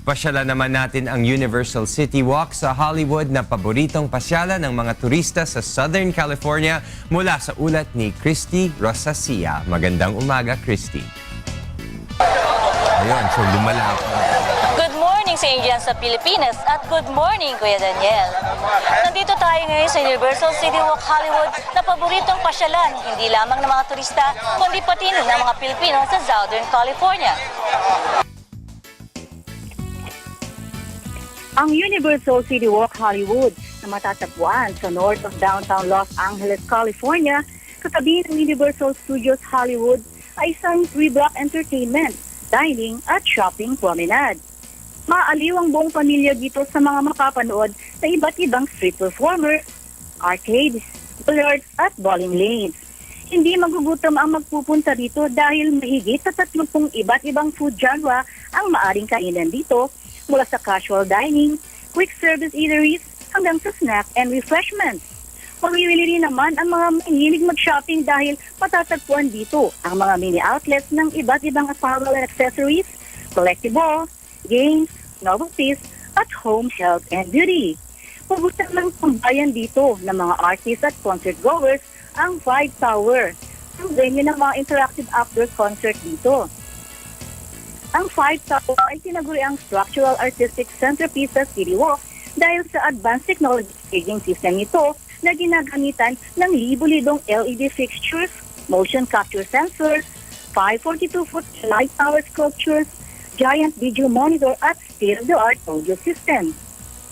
Pasyalan naman natin ang Universal City Walk sa Hollywood na paboritong pasyalan ng mga turista sa Southern California mula sa ulat ni Christy Rosacia. Magandang umaga, Christy. Ayun, so lumalap. Good morning sa inyo sa Pilipinas at good morning, Kuya Daniel. Nandito tayo ngayon sa Universal City Walk Hollywood na paboritong pasyalan, hindi lamang ng mga turista, kundi pati ng mga Pilipino sa Southern California. Ang Universal City Walk Hollywood na matatagpuan sa north of downtown Los Angeles, California, katabi ng Universal Studios Hollywood ay isang 3-block entertainment, dining at shopping promenade. Maaliw ang buong pamilya dito sa mga makapanood sa iba't ibang street performers, arcades, billiards at bowling lanes. Hindi magugutom ang magpupunta dito dahil mahigit sa 30 iba't ibang food genre ang maaring kainan dito, mula sa casual dining, quick service eateries, hanggang sa snack and refreshments. Mamimili rin naman ang mga mahilig mag-shopping dahil matatagpuan dito ang mga mini outlets ng iba't ibang apparel and accessories, collectibles, games, novelties, at home health and beauty. Pugutan ng pambayan dito ng mga artists at concert goers ang Five Tower, ang venue ng mga interactive outdoor concert dito. Ang Five Tower ay tinaguri ang structural artistic centerpiece sa City Walk dahil sa advanced technology staging system nito na ginagamitan ng libo-libong LED fixtures, motion capture sensors, 542-foot light tower sculptures, giant video monitor at state-of-the-art audio system.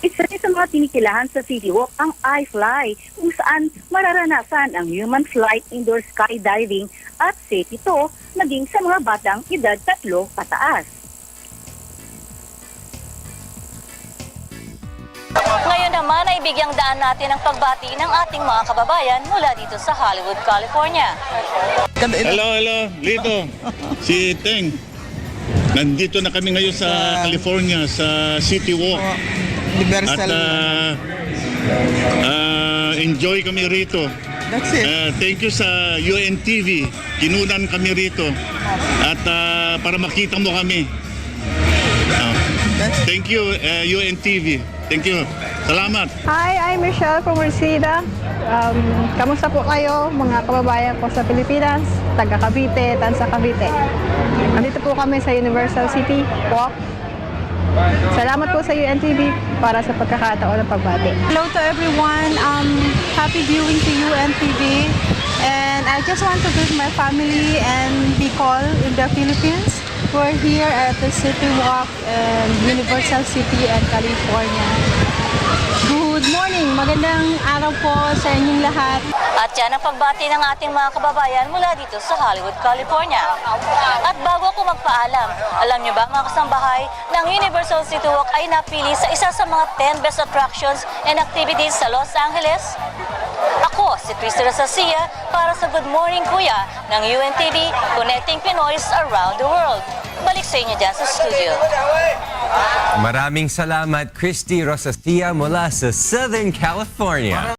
Isa rin sa mga tinikilahan sa City Walk ang iFly, kung saan mararanasan ang human flight indoor skydiving at safe ito maging sa mga batang edad 3 pataas. Ngayon naman ay bigyang daan natin ang pagbati ng ating mga kababayan mula dito sa Hollywood, California. Hello, Lito. Si Teng. Nandito na kami ngayon sa California, sa City Walk. Universal. At enjoy kami rito. That's it. Thank you sa UNTV. Kinunan kami rito. At para makita mo kami. Thank you, UNTV. Thank you. Salamat. Hi, I'm Michelle from Reseda. Kamusta po kayo, mga kababayan ko sa Pilipinas, taga Cavite, Tansa Cavite. Nandito po kami sa Universal City Walk. Salamat po sa UNTV para sa pagkakataon ng pagbati. Hello to everyone. Happy viewing to UNTV. And I just want to greet my family and Bicol in the Philippines. We're here at the City Walk in Universal City and California. Good morning! Magandang araw po sa inyong lahat. At yan ang pagbati ng ating mga kababayan mula dito sa Hollywood, California. At bago ako magpaalam, alam niyo ba mga kasambahay, ng Universal City Walk ay napili sa isa sa mga 10 best attractions and activities sa Los Angeles? Ako, si Christy Rosacia, para sa Good Morning Kuya ng UNTV, Connecting Pinoys Around the World. Balik sa inyo dyan sa studio. Maraming salamat, Christy Rosacia mula sa Southern California.